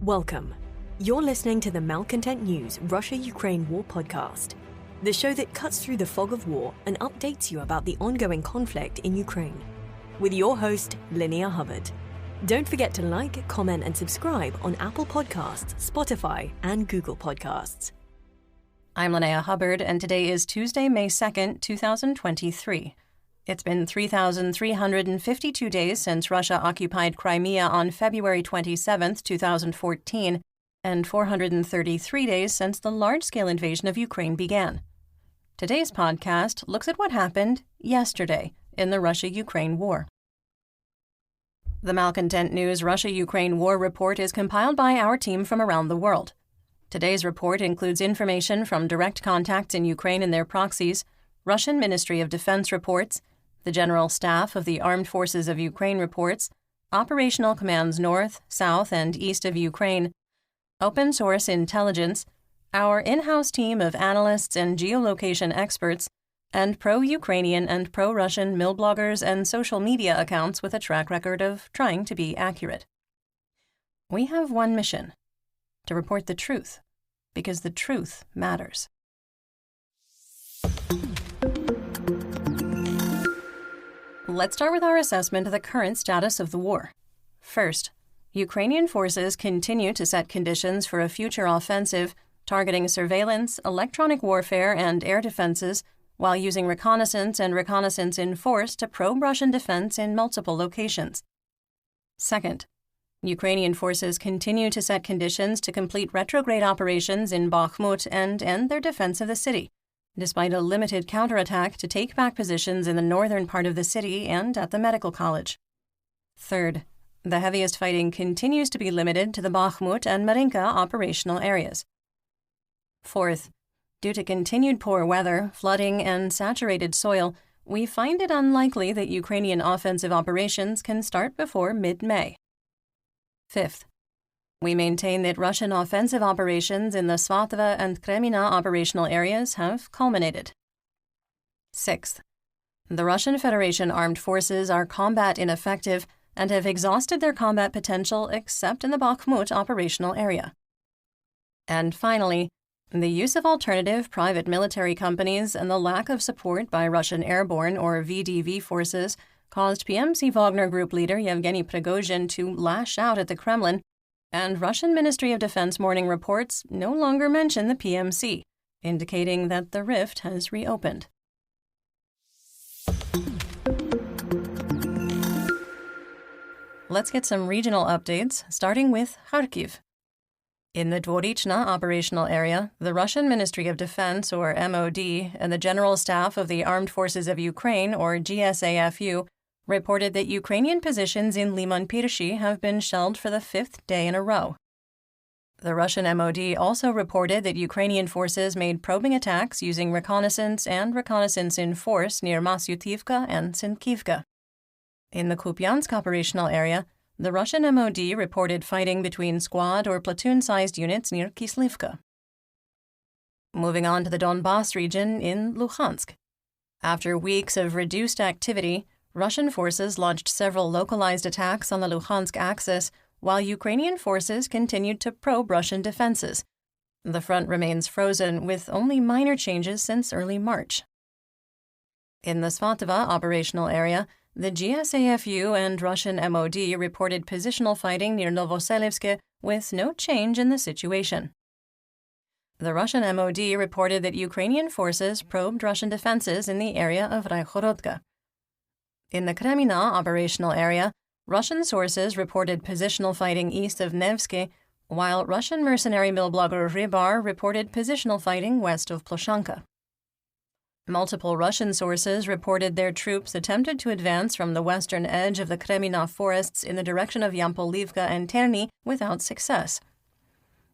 Welcome. You're listening to the Malcontent News Russia-Ukraine War podcast, the show that cuts through the fog of war and updates you about the ongoing conflict in Ukraine. With your host, Linnea Hubbard. Don't forget to like, comment, and subscribe on Apple Podcasts, Spotify, and Google Podcasts. I'm Linnea Hubbard, and today is Tuesday, May 2nd, 2023. It's been 3,352 days since Russia occupied Crimea on February 27, 2014, and 433 days since the large-scale invasion of Ukraine began. Today's podcast looks at what happened yesterday in the Russia-Ukraine war. The Malcontent News Russia-Ukraine War Report is compiled by our team from around the world. Today's report includes information from direct contacts in Ukraine and their proxies, Russian Ministry of Defense reports, the General Staff of the Armed Forces of Ukraine reports, operational commands north, south, and east of Ukraine, open source intelligence, our in-house team of analysts and geolocation experts, and pro-Ukrainian and pro-Russian mill bloggers and social media accounts with a track record of trying to be accurate. We have one mission: to report the truth, because the truth matters. Let's start with our assessment of the current status of the war. First, Ukrainian forces continue to set conditions for a future offensive, targeting surveillance, electronic warfare, and air defenses, while using reconnaissance and reconnaissance in force to probe Russian defense in multiple locations. Second, Ukrainian forces continue to set conditions to complete retrograde operations in Bakhmut and end their defense of the city, despite a limited counterattack to take back positions in the northern part of the city and at the medical college. Third, the heaviest fighting continues to be limited to the Bakhmut and Marinka operational areas. Fourth, due to continued poor weather, flooding, and saturated soil, we find it unlikely that Ukrainian offensive operations can start before mid-May. Fifth, we maintain that Russian offensive operations in the Svatova and Kremina operational areas have culminated. Sixth, the Russian Federation armed forces are combat ineffective and have exhausted their combat potential except in the Bakhmut operational area. And finally, the use of alternative private military companies and the lack of support by Russian airborne or VDV forces caused PMC Wagner Group leader Yevgeny Prigozhin to lash out at the Kremlin, and Russian Ministry of Defense morning reports no longer mention the PMC, indicating that the rift has reopened. Let's get some regional updates, starting with Kharkiv. In the Dvorichna operational area, the Russian Ministry of Defense, or MOD, and the General Staff of the Armed Forces of Ukraine, or GSAFU, reported that Ukrainian positions in Liman Pirshi have been shelled for the fifth day in a row. The Russian MOD also reported that Ukrainian forces made probing attacks using reconnaissance and reconnaissance in force near Masyutivka and Sinkivka. In the Kupiansk operational area, the Russian MOD reported fighting between squad or platoon-sized units near Kislivka. Moving on to the Donbas region in Luhansk. After weeks of reduced activity, Russian forces launched several localized attacks on the Luhansk axis, while Ukrainian forces continued to probe Russian defenses. The front remains frozen, with only minor changes since early March. In the Svatova operational area, the GSAFU and Russian MOD reported positional fighting near Novoselivsk with no change in the situation. The Russian MOD reported that Ukrainian forces probed Russian defenses in the area of Raihorodka. In the Kremina operational area, Russian sources reported positional fighting east of Nevsky, while Russian mercenary mill blogger Rybar reported positional fighting west of Ploshanka. Multiple Russian sources reported their troops attempted to advance from the western edge of the Kremina forests in the direction of Yampolivka and Terny without success.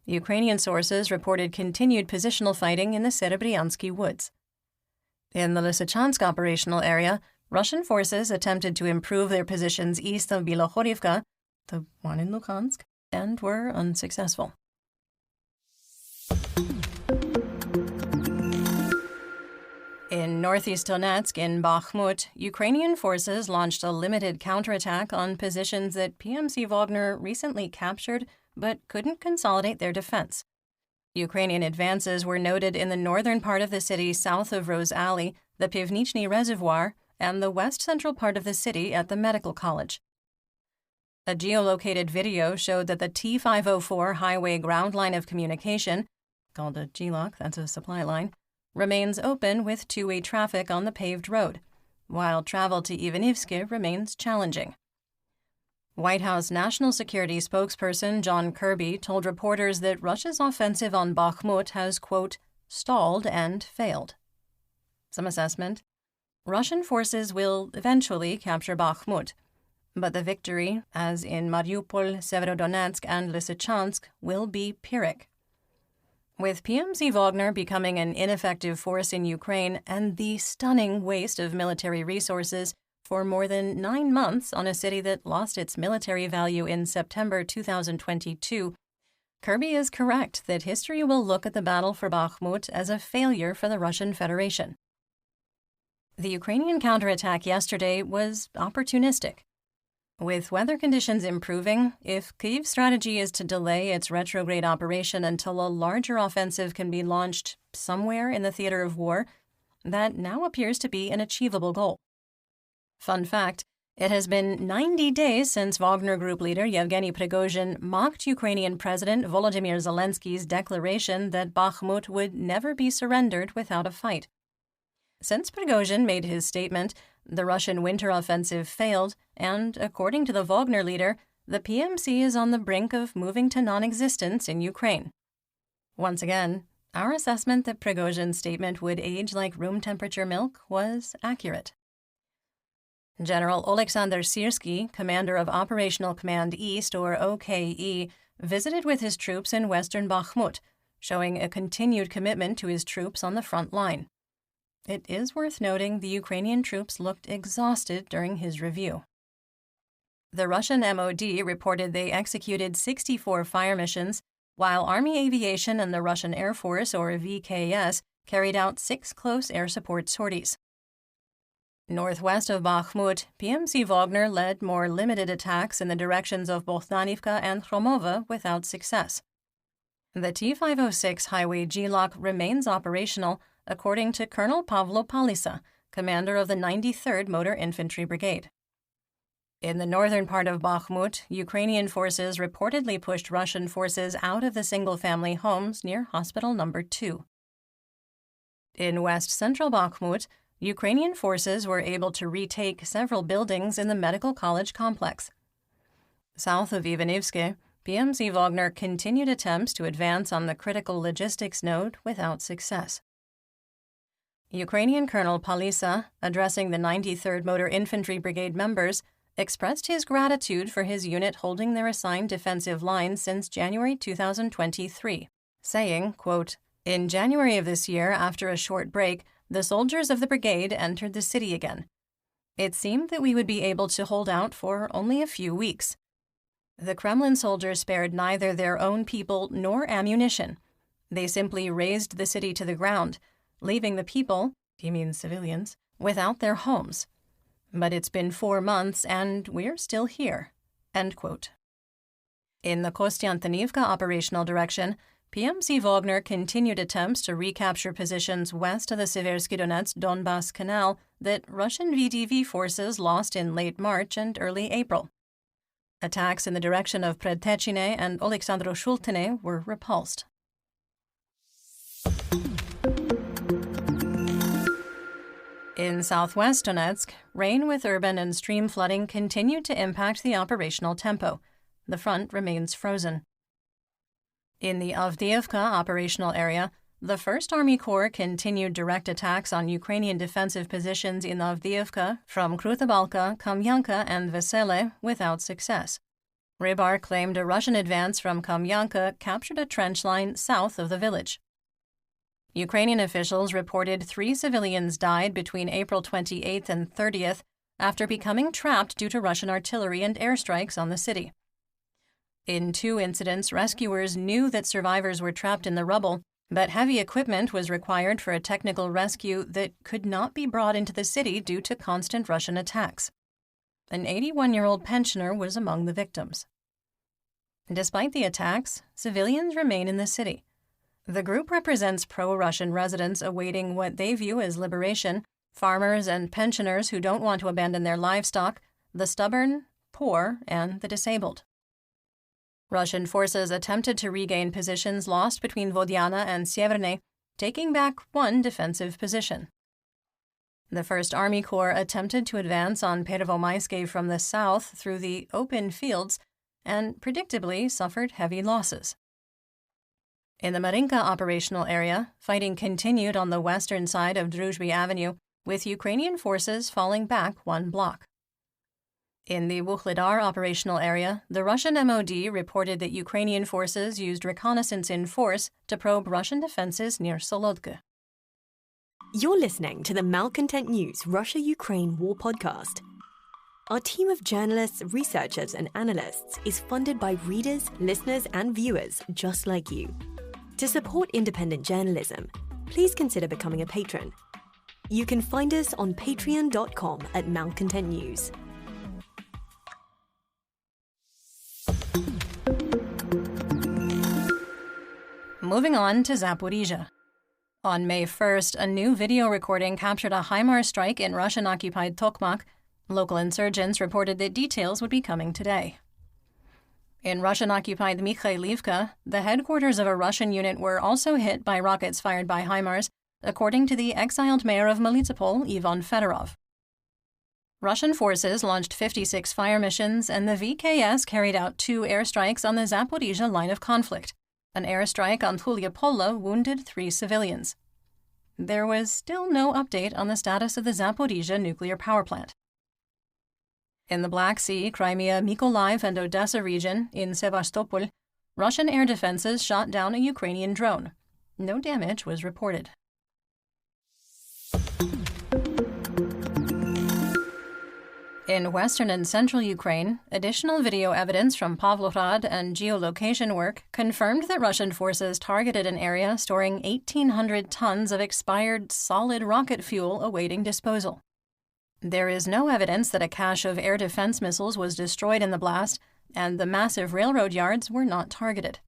Ukrainian sources reported continued positional fighting in the Serebryansky woods. In the Lysychansk operational area, Russian forces attempted to improve their positions east of Bilohorivka, the one in Luhansk, and were unsuccessful. In northeast Donetsk in Bakhmut, Ukrainian forces launched a limited counterattack on positions that PMC Wagner recently captured but couldn't consolidate their defense. Ukrainian advances were noted in the northern part of the city south of Rose Alley, the Pivnichny Reservoir, and the west-central part of the city at the medical college. A geolocated video showed that the T504 highway ground line of communication, called a GLOC, that's a supply line, remains open with two-way traffic on the paved road, while travel to Ivanivske remains challenging. White House National Security spokesperson John Kirby told reporters that Russia's offensive on Bakhmut has, quote, stalled and failed. Some assessment: Russian forces will eventually capture Bakhmut, but the victory, as in Mariupol, Severodonetsk, and Lysychansk, will be Pyrrhic. With PMC Wagner becoming an ineffective force in Ukraine and the stunning waste of military resources for more than 9 months on a city that lost its military value in September 2022, Kirby is correct that history will look at the battle for Bakhmut as a failure for the Russian Federation. The Ukrainian counterattack yesterday was opportunistic. With weather conditions improving, if Kyiv's strategy is to delay its retrograde operation until a larger offensive can be launched somewhere in the theater of war, that now appears to be an achievable goal. Fun fact, it has been 90 days since Wagner Group leader Yevgeny Prigozhin mocked Ukrainian President Volodymyr Zelensky's declaration that Bakhmut would never be surrendered without a fight. Since Prigozhin made his statement, the Russian winter offensive failed, and, according to the Wagner leader, the PMC is on the brink of moving to non-existence in Ukraine. Once again, our assessment that Prigozhin's statement would age like room temperature milk was accurate. General Oleksandr Syrski, commander of Operational Command East, or OKE, visited with his troops in western Bakhmut, showing a continued commitment to his troops on the front line. It is worth noting the Ukrainian troops looked exhausted during his review. The Russian MOD reported they executed 64 fire missions, while Army Aviation and the Russian Air Force, or VKS, carried out 6 close air support sorties. Northwest of Bakhmut, PMC Wagner led more limited attacks in the directions of Bohdanivka and Khromovo without success. The T506 highway GLOC remains operational, according to Colonel Pavlo Palisa, commander of the 93rd Motor Infantry Brigade. In the northern part of Bakhmut, Ukrainian forces reportedly pushed Russian forces out of the single-family homes near Hospital No. 2. In west-central Bakhmut, Ukrainian forces were able to retake several buildings in the medical college complex. South of Ivanivske, PMC Wagner continued attempts to advance on the critical logistics node without success. Ukrainian Colonel Palisa, addressing the 93rd Motor Infantry Brigade members, expressed his gratitude for his unit holding their assigned defensive lines since January 2023, saying, quote, "In January of this year, after a short break, the soldiers of the brigade entered the city again. It seemed that we would be able to hold out for only a few weeks. The Kremlin soldiers spared neither their own people nor ammunition. They simply razed the city to the ground, leaving the people, he means civilians, without their homes. But it's been 4 months and we're still here." End quote. In the Kostiantynivka operational direction, PMC Wagner continued attempts to recapture positions west of the Seversky Donets-Donbass Canal that Russian VDV forces lost in late March and early April. Attacks in the direction of Predtechine and Oleksandro-Shultine were repulsed. In southwest Donetsk, rain with urban and stream flooding continued to impact the operational tempo. The front remains frozen. In the Avdiivka operational area, the 1st Army Corps continued direct attacks on Ukrainian defensive positions in Avdiivka from Krutabalka, Kamyanka, and Vesele without success. Rybar claimed a Russian advance from Kamyanka captured a trench line south of the village. Ukrainian officials reported 3 civilians died between April 28th and 30th after becoming trapped due to Russian artillery and airstrikes on the city. In 2 incidents, rescuers knew that survivors were trapped in the rubble, but heavy equipment was required for a technical rescue that could not be brought into the city due to constant Russian attacks. An 81-year-old pensioner was among the victims. Despite the attacks, civilians remain in the city. The group represents pro-Russian residents awaiting what they view as liberation, farmers and pensioners who don't want to abandon their livestock, the stubborn, poor, and the disabled. Russian forces attempted to regain positions lost between Vodiana and Sieverne, taking back one defensive position. The 1st Army Corps attempted to advance on Pervomayske from the south through the open fields and predictably suffered heavy losses. In the Marinka operational area, fighting continued on the western side of Druzhby Avenue, with Ukrainian forces falling back one block. In the Wuhledar operational area, the Russian MOD reported that Ukrainian forces used reconnaissance in force to probe Russian defenses near Solodka. You're listening to the Malcontent News Russia-Ukraine War Podcast. Our team of journalists, researchers, and analysts is funded by readers, listeners, and viewers just like you. To support independent journalism, please consider becoming a patron. You can find us on patreon.com/Malcontent News. Moving on to Zaporizhzhia. On May 1st, a new video recording captured a HIMARS strike in Russian-occupied Tokmak. Local insurgents reported that details would be coming today. In Russian-occupied Mikhailivka, the headquarters of a Russian unit were also hit by rockets fired by HIMARS, according to the exiled mayor of Melitopol, Ivan Fedorov. Russian forces launched 56 fire missions, and the VKS carried out 2 airstrikes on the Zaporizhzhia line of conflict. An airstrike on Tulyapollo wounded 3 civilians. There was still no update on the status of the Zaporizhzhia nuclear power plant. In the Black Sea, Crimea, Mykolaiv, and Odessa region, in Sevastopol, Russian air defenses shot down a Ukrainian drone. No damage was reported. In western and central Ukraine, additional video evidence from Pavlohrad and geolocation work confirmed that Russian forces targeted an area storing 1,800 tons of expired solid rocket fuel awaiting disposal. There is no evidence that a cache of air defense missiles was destroyed in the blast, and the massive railroad yards were not targeted.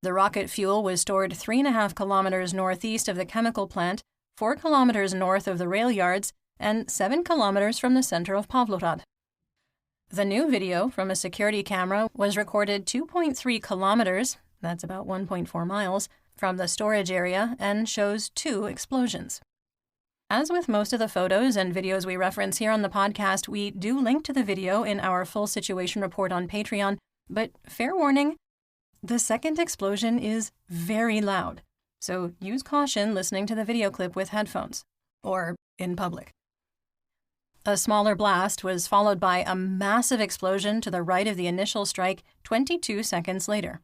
The rocket fuel was stored 3.5 kilometers northeast of the chemical plant, 4 kilometers north of the rail yards, and 7 kilometers from the center of Pavlohrad. The new video from a security camera was recorded 2.3 kilometers, that's about 1.4 miles, from the storage area and shows 2 explosions. As with most of the photos and videos we reference here on the podcast, we do link to the video in our full situation report on Patreon, but fair warning, the second explosion is very loud, so use caution listening to the video clip with headphones, or in public. A smaller blast was followed by a massive explosion to the right of the initial strike 22 seconds later.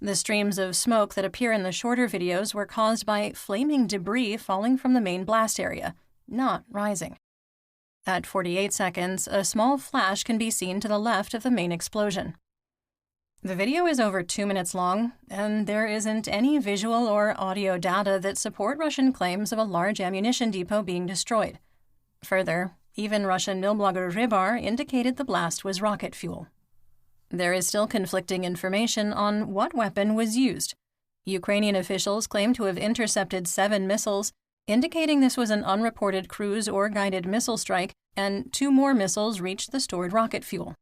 The streams of smoke that appear in the shorter videos were caused by flaming debris falling from the main blast area, not rising. At 48 seconds, a small flash can be seen to the left of the main explosion. The video is over 2 minutes long, and there isn't any visual or audio data that support Russian claims of a large ammunition depot being destroyed. Further, even Russian milblogger Rybar indicated the blast was rocket fuel. There is still conflicting information on what weapon was used. Ukrainian officials claim to have intercepted 7 missiles, indicating this was an unreported cruise or guided missile strike, and 2 more missiles reached the stored rocket fuel.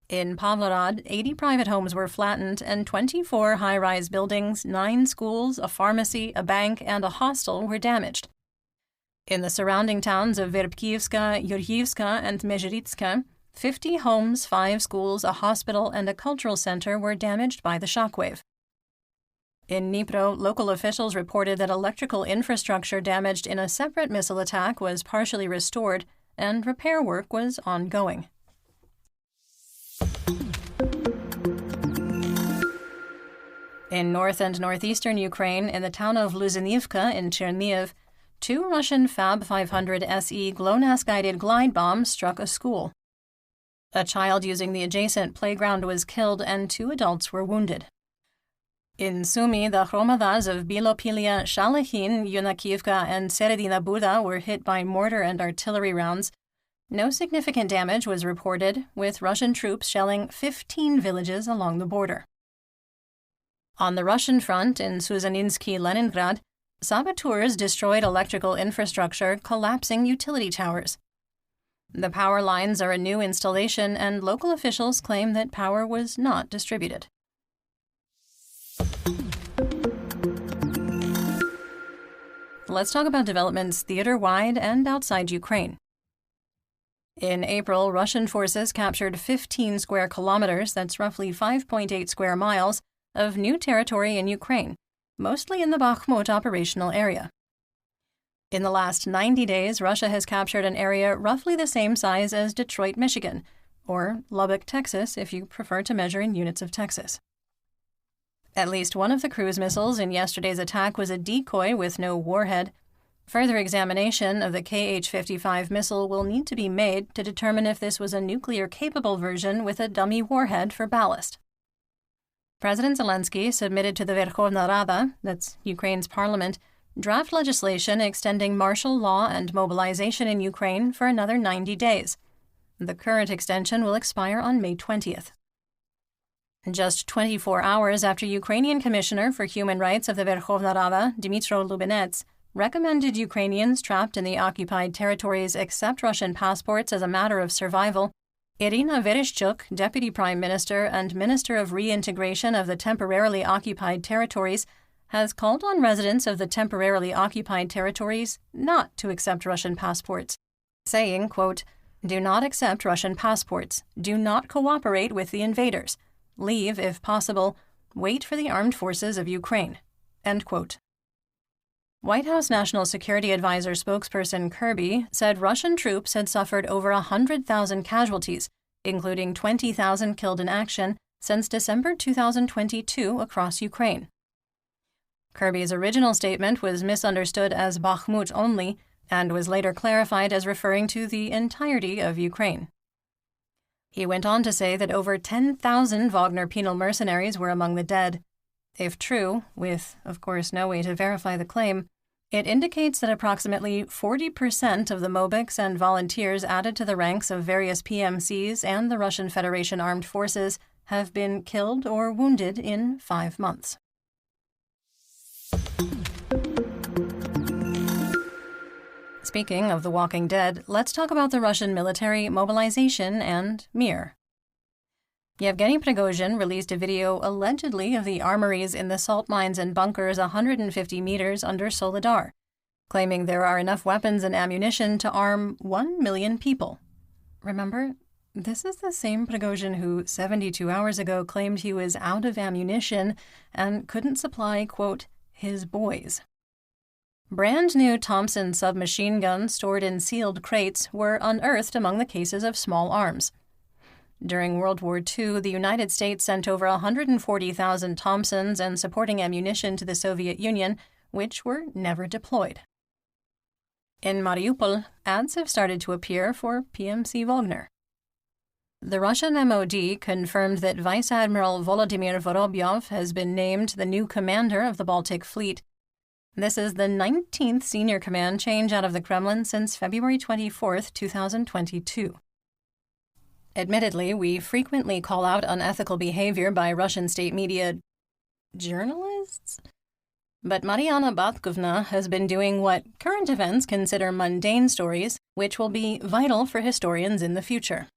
In Pavlohrad, 80 private homes were flattened, and 24 high-rise buildings, 9 schools, a pharmacy, a bank, and a hostel were damaged. In the surrounding towns of Verbkivska, Yurhivska, and Mezheritska, 50 homes, 5 schools, a hospital, and a cultural center were damaged by the shockwave. In Dnipro, local officials reported that electrical infrastructure damaged in a separate missile attack was partially restored, and repair work was ongoing. In north and northeastern Ukraine, in the town of Luzhnivka in Chernihiv, 2 Russian Fab 500 SE GLONASS-guided glide bombs struck a school. A child using the adjacent playground was killed and 2 adults were wounded. In Sumy, the hromadas of Bilopilia, Shalahin, Yunakivka, and Seredina Buda were hit by mortar and artillery rounds. No significant damage was reported, with Russian troops shelling 15 villages along the border. On the Russian front in Suzaninsky, Leningrad, saboteurs destroyed electrical infrastructure, collapsing utility towers. The power lines are a new installation, and local officials claim that power was not distributed. Let's talk about developments theater-wide and outside Ukraine. In April, Russian forces captured 15 square kilometers, that's roughly 5.8 square miles, of new territory in Ukraine, mostly in the Bakhmut operational area. In the last 90 days, Russia has captured an area roughly the same size as Detroit, Michigan, or Lubbock, Texas, if you prefer to measure in units of Texas. At least one of the cruise missiles in yesterday's attack was a decoy with no warhead. Further examination of the Kh-55 missile will need to be made to determine if this was a nuclear-capable version with a dummy warhead for ballast. President Zelensky submitted to the Verkhovna Rada, that's Ukraine's parliament, draft legislation extending martial law and mobilization in Ukraine for another 90 days. The current extension will expire on May 20th. Just 24 hours after Ukrainian Commissioner for Human Rights of the Verkhovna Rada, Dmytro Lubinets, recommended Ukrainians trapped in the occupied territories accept Russian passports as a matter of survival, Irina Vereshchuk, Deputy Prime Minister and Minister of Reintegration of the temporarily occupied territories, has called on residents of the temporarily occupied territories not to accept Russian passports, saying, quote, "Do not accept Russian passports. Do not cooperate with the invaders. Leave if possible. Wait for the armed forces of Ukraine." End quote. White House National Security Advisor spokesperson Kirby said Russian troops had suffered over 100,000 casualties, including 20,000 killed in action, since December 2022 across Ukraine. Kirby's original statement was misunderstood as Bakhmut only and was later clarified as referring to the entirety of Ukraine. He went on to say that over 10,000 Wagner penal mercenaries were among the dead. If true, with, of course, no way to verify the claim, it indicates that approximately 40% of the Mobics and volunteers added to the ranks of various PMCs and the Russian Federation Armed Forces have been killed or wounded in 5 months. Speaking of The Walking Dead, let's talk about the Russian military, mobilization, and Mir. Yevgeny Prigozhin released a video allegedly of the armories in the salt mines and bunkers 150 meters under Soledar, claiming there are enough weapons and ammunition to arm 1 million people. Remember, this is the same Prigozhin who 72 hours ago claimed he was out of ammunition and couldn't supply, quote, his boys. Brand new Thompson submachine guns stored in sealed crates were unearthed among the cases of small arms. During World War II, the United States sent over 140,000 Thompsons and supporting ammunition to the Soviet Union, which were never deployed. In Mariupol, ads have started to appear for PMC Wagner. The Russian MOD confirmed that Vice Admiral Volodymyr Vorobyov has been named the new commander of the Baltic Fleet. This is the 19th senior command change out of the Kremlin since February 24, 2022. Admittedly, we frequently call out unethical behavior by Russian state media journalists. But Mariana Batkovna has been doing what current events consider mundane stories, which will be vital for historians in the future.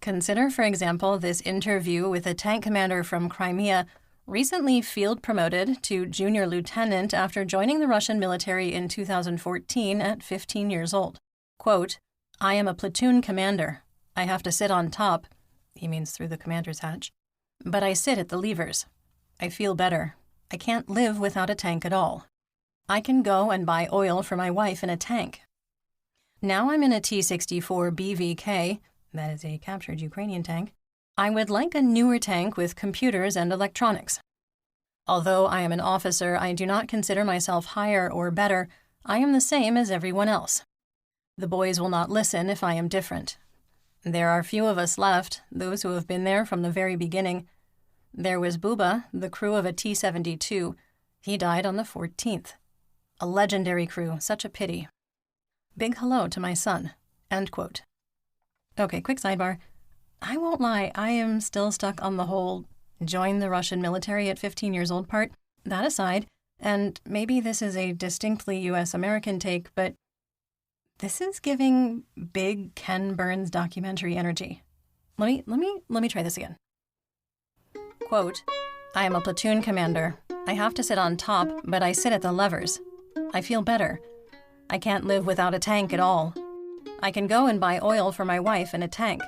Consider, for example, this interview with a tank commander from Crimea, recently field promoted to junior lieutenant after joining the Russian military in 2014 at 15 years old. Quote, "I am a platoon commander. I have to sit on top," he means through the commander's hatch, "but I sit at the levers. I feel better. I can't live without a tank at all. I can go and buy oil for my wife in a tank. Now I'm in a T-64 BVK, that is a captured Ukrainian tank. I would like a newer tank with computers and electronics. Although I am an officer, I do not consider myself higher or better. I am the same as everyone else. The boys will not listen if I am different. There are few of us left, those who have been there from the very beginning. There was Buba, the crew of a T-72. He died on the 14th. A legendary crew, such a pity. Big hello to my son." End quote. Okay, quick sidebar. I won't lie, I am still stuck on the whole join the Russian military at 15 years old part. That aside, and maybe this is a distinctly US-American take, but this is giving big Ken Burns documentary energy. Let me try this again. Quote, I am a platoon commander. I have to sit on top, but I sit at the levers. I feel better. I can't live without a tank at all. I can go and buy oil for my wife in a tank.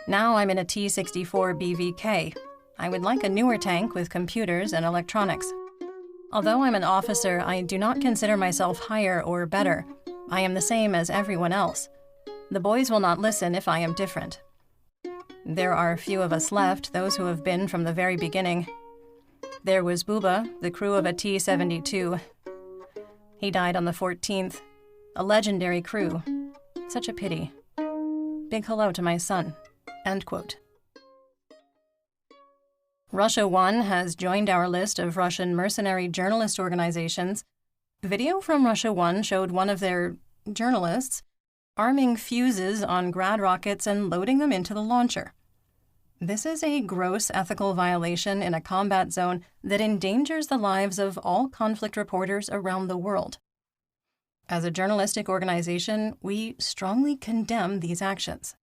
Now I'm in a T-64 BVK. I would like a newer tank with computers and electronics. Although I'm an officer, I do not consider myself higher or better. I am the same as everyone else. The boys will not listen if I am different. There are few of us left, those who have been from the very beginning. There was Buba, the crew of a T-72. He died on the 14th. A legendary crew. Such a pity. Big hello to my son. End quote. Russia One has joined our list of Russian mercenary journalist organizations. Video from Russia One showed one of their journalists arming fuses on Grad rockets and loading them into the launcher. This is a gross ethical violation in a combat zone that endangers the lives of all conflict reporters around the world. As a journalistic organization, we strongly condemn these actions.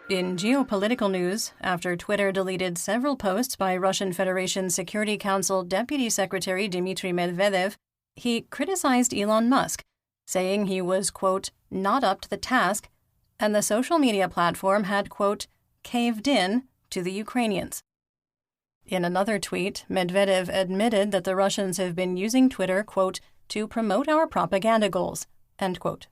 In geopolitical news, after Twitter deleted several posts by Russian Federation Security Council Deputy Secretary Dmitry Medvedev, he criticized Elon Musk, saying he was, quote, not up to the task, and the social media platform had, quote, caved in to the Ukrainians. In another tweet, Medvedev admitted that the Russians have been using Twitter, quote, to promote our propaganda goals, end quote.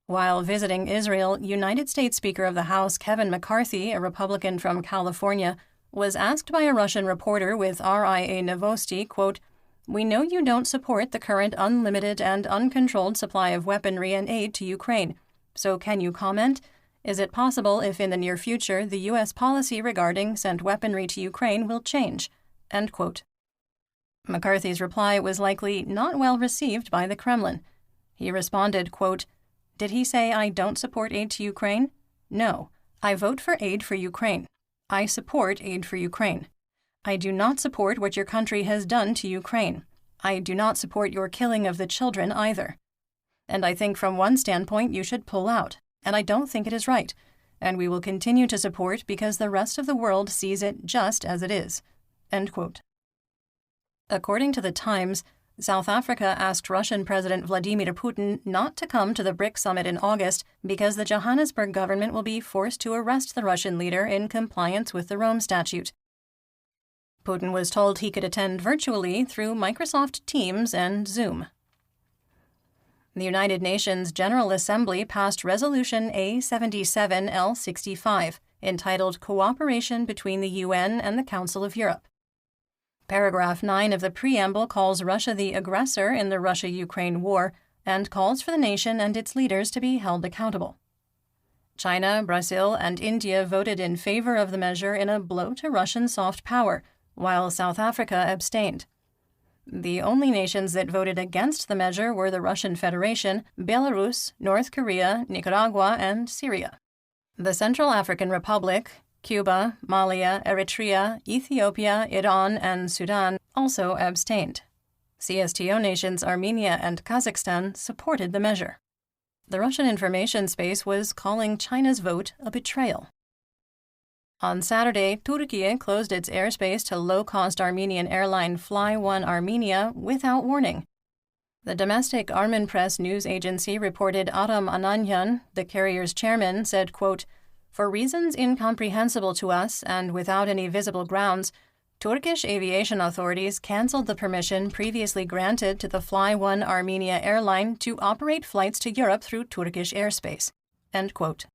While visiting Israel, United States Speaker of the House Kevin McCarthy, a Republican from California, was asked by a Russian reporter with RIA Novosti, quote, we know you don't support the current unlimited and uncontrolled supply of weaponry and aid to Ukraine. So can you comment? Is it possible if in the near future the U.S. policy regarding sent weaponry to Ukraine will change? End quote. McCarthy's reply was likely not well received by the Kremlin. He responded, quote, did he say I don't support aid to Ukraine? No. I vote for aid for Ukraine. I support aid for Ukraine. I do not support what your country has done to Ukraine. I do not support your killing of the children either. And I think from one standpoint you should pull out, and I don't think it is right. And we will continue to support because the rest of the world sees it just as it is. End quote. According to the Times, South Africa asked Russian President Vladimir Putin not to come to the BRICS summit in August because the Johannesburg government will be forced to arrest the Russian leader in compliance with the Rome Statute. Putin was told he could attend virtually through Microsoft Teams and Zoom. The United Nations General Assembly passed Resolution A77L65, entitled Cooperation between the UN and the Council of Europe. Paragraph 9 of the preamble calls Russia the aggressor in the Russia-Ukraine war and calls for the nation and its leaders to be held accountable. China, Brazil, and India voted in favor of the measure in a blow to Russian soft power, while South Africa abstained. The only nations that voted against the measure were the Russian Federation, Belarus, North Korea, Nicaragua, and Syria. The Central African Republic, Cuba, Mali, Eritrea, Ethiopia, Iran, and Sudan also abstained. CSTO nations Armenia and Kazakhstan supported the measure. The Russian information space was calling China's vote a betrayal. On Saturday, Turkey closed its airspace to low-cost Armenian airline Fly One Armenia without warning. The domestic Armen Press news agency reported Aram Ananyan, the carrier's chairman, said, quote, for reasons incomprehensible to us and without any visible grounds, Turkish aviation authorities canceled the permission previously granted to the Fly One Armenia airline to operate flights to Europe through Turkish airspace. End quote.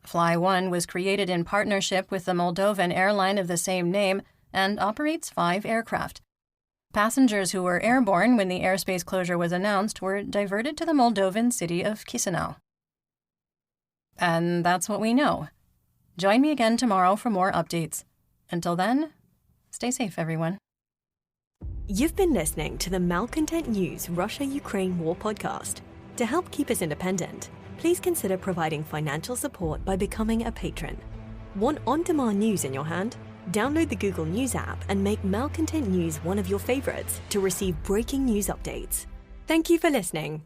Fly One was created in partnership with the Moldovan airline of the same name and operates 5 aircraft. Passengers who were airborne when the airspace closure was announced were diverted to the Moldovan city of Chisinau. And that's what we know. Join me again tomorrow for more updates. Until then, stay safe, everyone. You've been listening to the Malcontent News Russia-Ukraine War podcast. To help keep us independent, please consider providing financial support by becoming a patron. Want on-demand news in your hand? Download the Google News app and make Malcontent News one of your favorites to receive breaking news updates. Thank you for listening.